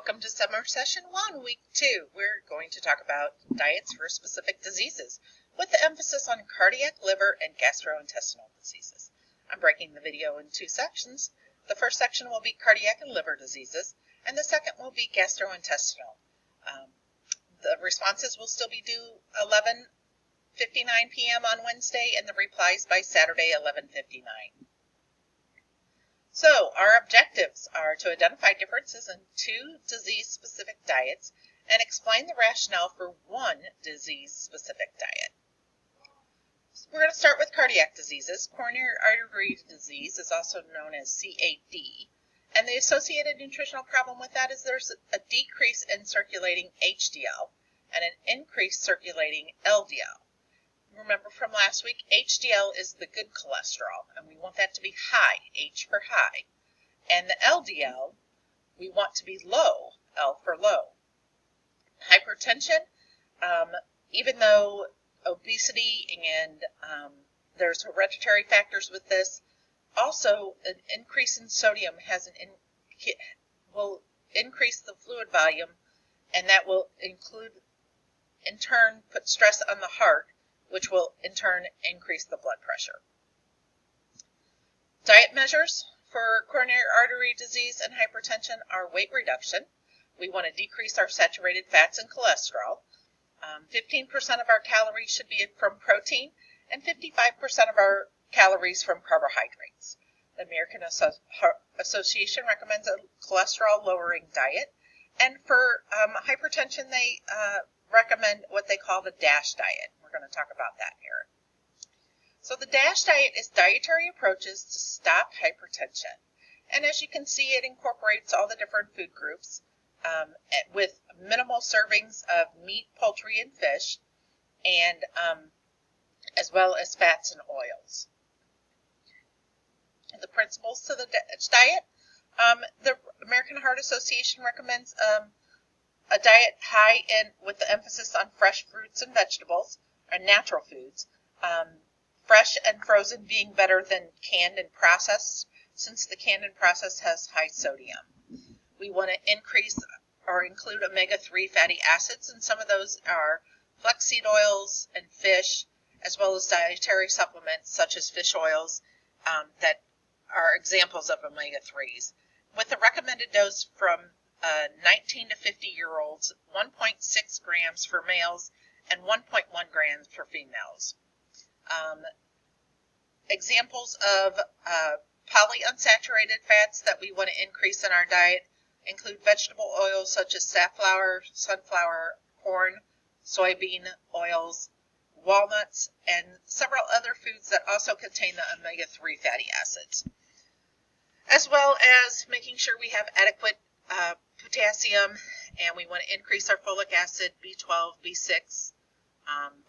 Welcome to Summer Session 1, Week 2. We're going to talk about diets for specific diseases, with the emphasis on cardiac, liver, and gastrointestinal diseases. I'm breaking the video in two sections. The first section will be cardiac and liver diseases, and the second will be gastrointestinal. The responses will still be due 11:59 p.m. on Wednesday, and the replies by Saturday, 11:59. So, our objectives are to identify differences in two disease-specific diets and explain the rationale for one disease-specific diet. So we're going to start with cardiac diseases. Coronary artery disease is also known as CAD, and the associated nutritional problem with that is there's a decrease in circulating HDL and an increased circulating LDL. Remember from last week, HDL is the good cholesterol, and we want that to be high, H for high. And the LDL, we want to be low, L for low. Hypertension, even though obesity and there's hereditary factors with this, also an increase in sodium will increase the fluid volume, and that will in turn put stress on the heart, which will in turn increase the blood pressure. Diet measures for coronary artery disease and hypertension are weight reduction. We want to decrease our saturated fats and cholesterol. 15% of our calories should be from protein and 55% of our calories from carbohydrates. The American Association recommends a cholesterol-lowering diet, and for hypertension, they recommend what they call the DASH diet. We're going to talk about that here. So the DASH diet is dietary approaches to stop hypertension. And as you can see, it incorporates all the different food groups with minimal servings of meat, poultry, and fish, and as well as fats and oils. The principles to the DASH diet, the American Heart Association recommends a diet high in with the emphasis on fresh fruits and vegetables, and natural foods, fresh and frozen being better than canned and processed, since the canned and processed has high sodium. We want to increase or include omega-3 fatty acids, and some of those are flaxseed oils and fish, as well as dietary supplements such as fish oils that are examples of omega-3s, with a recommended dose from 19 to 50-year-olds, 1.6 grams for males and 1.1 grams for females. Examples of polyunsaturated fats that we want to increase in our diet include vegetable oils such as safflower, sunflower, corn, soybean oils, walnuts, and several other foods that also contain the omega-3 fatty acids. As well as making sure we have adequate potassium, and we want to increase our folic acid, B12, B6,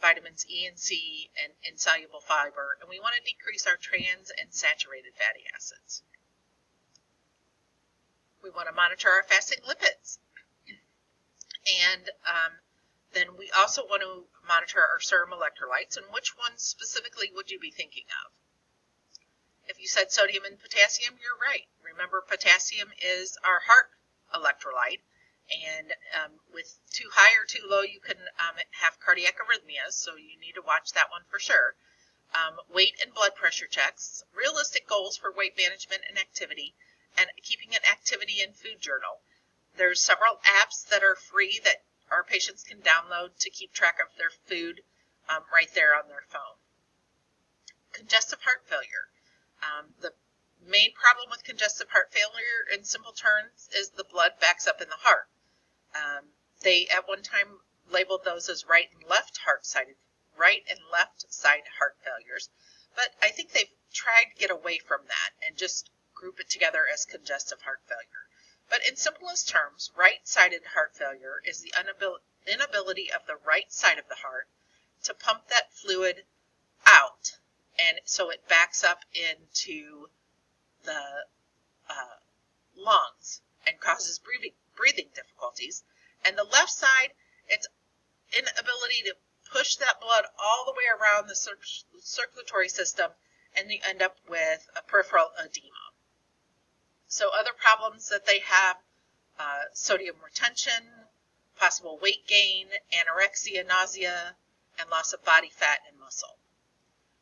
vitamins E and C, and insoluble fiber, and we want to decrease our trans and saturated fatty acids. We want to monitor our fasting lipids, and then we also want to monitor our serum electrolytes, and which ones specifically would you be thinking of? If you said sodium and potassium, you're right. Remember, potassium is our heart electrolyte, and with too high or too low, you can have cardiac arrhythmias, so you need to watch that one for sure. Weight and blood pressure checks, realistic goals for weight management and activity, and keeping an activity and food journal. There's several apps that are free that our patients can download to keep track of their food right there on their phone. Congestive heart failure. The main problem with congestive heart failure, in simple terms, is the blood backs up in the heart. They at one time labeled those as right and left side heart failures, but I think they've tried to get away from that and just group it together as congestive heart failure. But in simplest terms, right-sided heart failure is the inability of the right side of the heart to pump that fluid out, and so it backs up into the lungs and causes breathing difficulties. And the left side, it's inability to push that blood all the way around the circulatory system, and you end up with a peripheral edema. So other problems that they have sodium retention, possible weight gain, anorexia, nausea, and loss of body fat and muscle.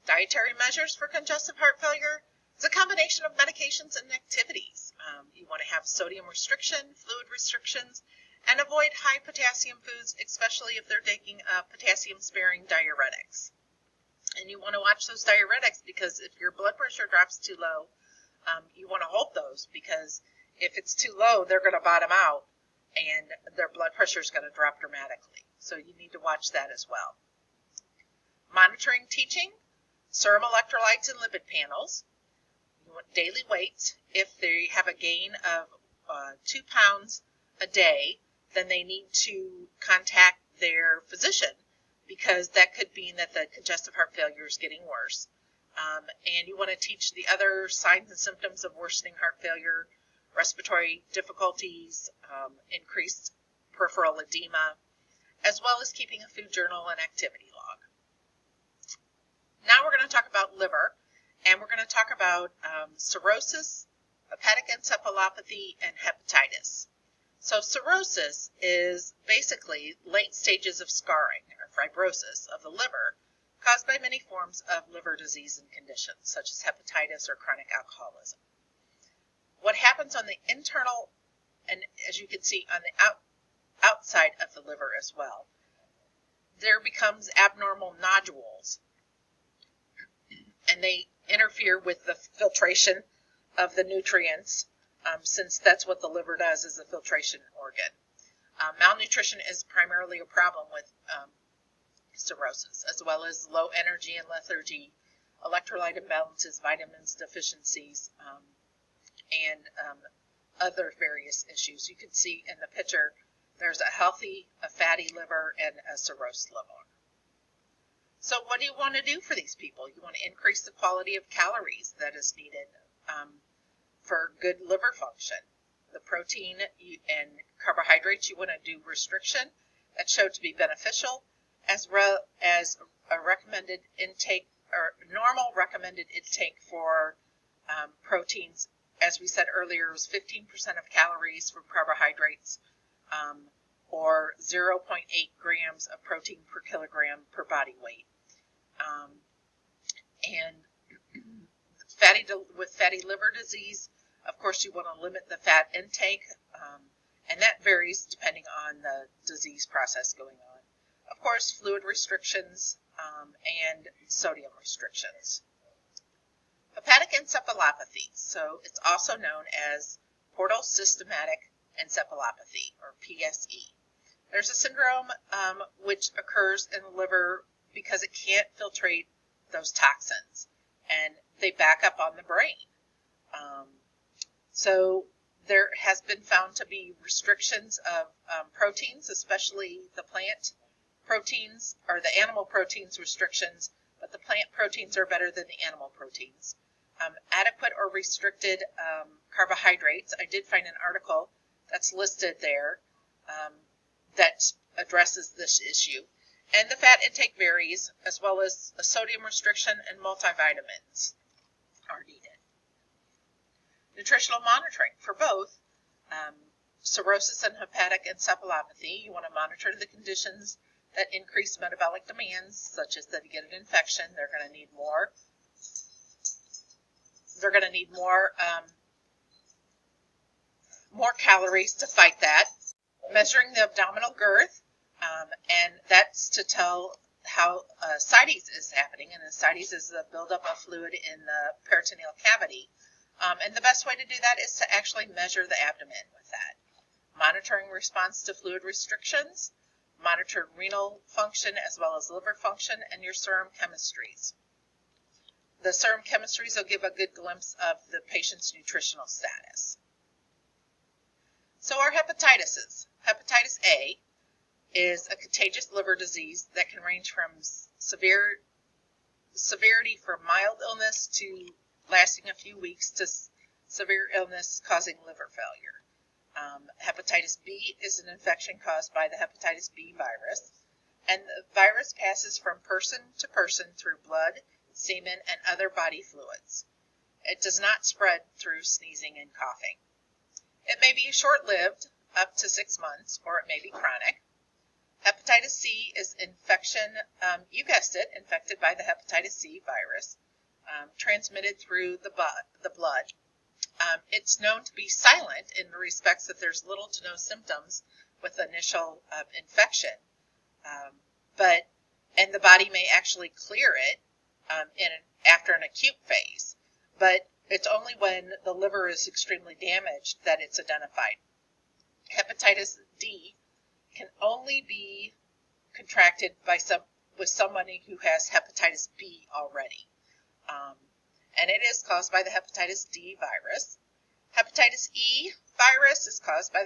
Dietary measures for congestive heart failure is a combination of medications and activities. You want to have sodium restriction, fluid restrictions, and avoid high potassium foods, especially if they're taking potassium-sparing diuretics. And you want to watch those diuretics because if your blood pressure drops too low, you want to hold those because if it's too low, they're going to bottom out and their blood pressure is going to drop dramatically. So you need to watch that as well. Monitoring teaching, serum electrolytes and lipid panels. You want daily weights. If they have a gain of 2 pounds a day, then they need to contact their physician because that could mean that the congestive heart failure is getting worse. And you want to teach the other signs and symptoms of worsening heart failure, respiratory difficulties, increased peripheral edema, as well as keeping a food journal and activity log. Now we're going to talk about liver, and we're going to talk about cirrhosis, hepatic encephalopathy, and hepatitis. So cirrhosis is basically late stages of scarring or fibrosis of the liver caused by many forms of liver disease and conditions, such as hepatitis or chronic alcoholism. What happens on the internal, and as you can see on the outside of the liver as well, there becomes abnormal nodules, and they interfere with the filtration of the nutrients, since that's what the liver does, is a filtration organ. Malnutrition is primarily a problem with cirrhosis, as well as low energy and lethargy, electrolyte imbalances, vitamins deficiencies, and other various issues. You can see in the picture there's a healthy, a fatty liver, and a cirrhosed liver. So what do you want to do for these people? You want to increase the quality of calories that is needed for good liver function. The protein and carbohydrates, you want to do restriction. That's shown to be beneficial, as well as a recommended intake, or normal recommended intake for proteins. As we said earlier, it was 15% of calories from carbohydrates, or 0.8 grams of protein per kilogram per body weight. And with fatty liver disease, of course, you want to limit the fat intake, and that varies depending on the disease process going on. Of course, fluid restrictions and sodium restrictions. Hepatic encephalopathy, so it's also known as portal systematic encephalopathy, or PSE. There's a syndrome which occurs in the liver because it can't filtrate those toxins, and they back up on the brain. So there has been found to be restrictions of proteins, especially the plant proteins, or the animal proteins restrictions, but the plant proteins are better than the animal proteins. Adequate or restricted carbohydrates. I did find an article that's listed there that addresses this issue. And the fat intake varies, as well as a sodium restriction and multivitamins are needed. Nutritional monitoring for both cirrhosis and hepatic encephalopathy. You want to monitor the conditions that increase metabolic demands, such as that you get an infection. They're going to need more. They're going to need more calories to fight that. Measuring the abdominal girth, and that's to tell how ascites is happening. And ascites is the buildup of fluid in the peritoneal cavity. And the best way to do that is to actually measure the abdomen with that. Monitoring response to fluid restrictions, monitor renal function as well as liver function, and your serum chemistries. The serum chemistries will give a good glimpse of the patient's nutritional status. So our hepatitis. Hepatitis A is a contagious liver disease that can range from severity from mild illness to lasting a few weeks to severe illness causing liver failure. Hepatitis B is an infection caused by the hepatitis B virus, and the virus passes from person to person through blood, semen, and other body fluids. It does not spread through sneezing and coughing. It may be short-lived, up to 6 months, or it may be chronic. Hepatitis C is infection, you guessed it, infected by the hepatitis C virus, transmitted through the blood. It's known to be silent in the respects that there's little to no symptoms with initial infection, and the body may actually clear it after an acute phase, but it's only when the liver is extremely damaged that it's identified. Hepatitis D can only be contracted with somebody who has hepatitis B already, and it is caused by the hepatitis D virus. Hepatitis E virus is caused by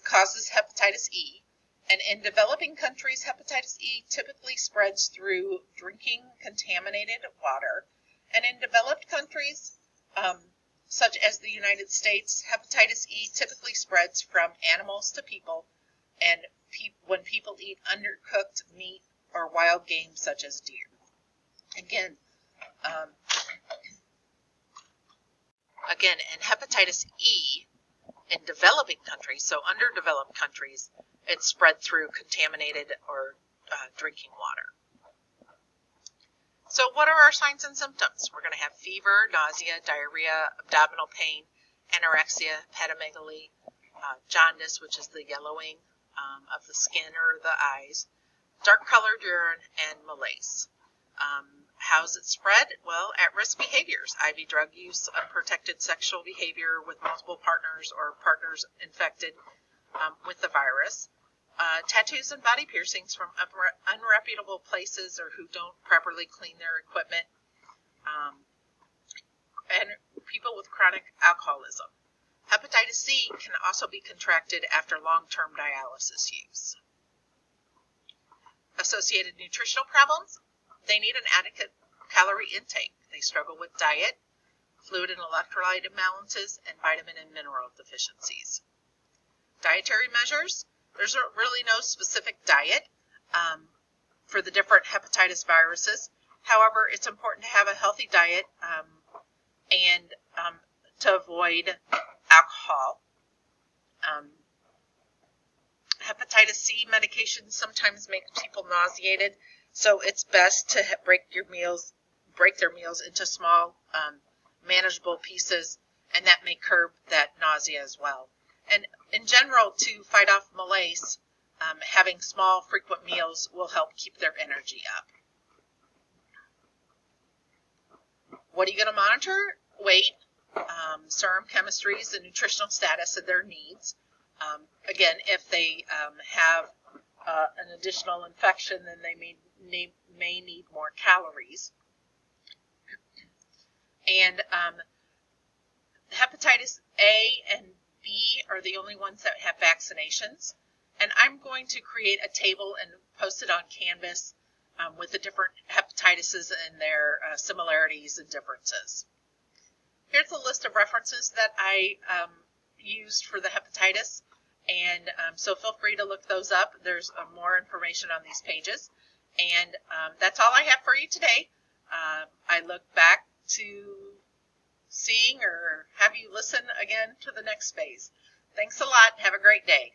causes hepatitis E, and in developing countries, hepatitis E typically spreads through drinking contaminated water, and in developed countries, such as the United States, hepatitis E typically spreads from animals to people, and when people eat undercooked meat or wild game such as deer. Again, in hepatitis E, in developing countries, so underdeveloped countries, it's spread through contaminated or drinking water. So what are our signs and symptoms? We're going to have fever, nausea, diarrhea, abdominal pain, anorexia, hepatomegaly, jaundice, which is the yellowing of the skin or the eyes, dark colored urine, and malaise. How's it spread? Well, at-risk behaviors, IV drug use, unprotected sexual behavior with multiple partners or partners infected with the virus, tattoos and body piercings from unreputable places or who don't properly clean their equipment, and people with chronic alcoholism. Hepatitis C can also be contracted after long-term dialysis use. Associated nutritional problems, they need an adequate calorie intake. They struggle with diet, fluid and electrolyte imbalances, and vitamin and mineral deficiencies. Dietary measures, there's really no specific diet for the different hepatitis viruses. However, it's important to have a healthy diet and to avoid alcohol. Hepatitis C medications sometimes make people nauseated, so it's best to break their meals into small, manageable pieces, and that may curb that nausea as well. And in general, to fight off malaise, having small, frequent meals will help keep their energy up. What are you going to monitor? Weight, serum chemistries, and nutritional status of their needs. Again, if they have an additional infection, then they may need more calories. And hepatitis A and B are the only ones that have vaccinations. And I'm going to create a table and post it on Canvas with the different hepatitises and their similarities and differences. Here's a list of references that I used for the hepatitis, and so feel free to look those up. There's more information on these pages, and that's all I have for you today. I look back to seeing or have you listen again to the next phase. Thanks a lot. Have a great day.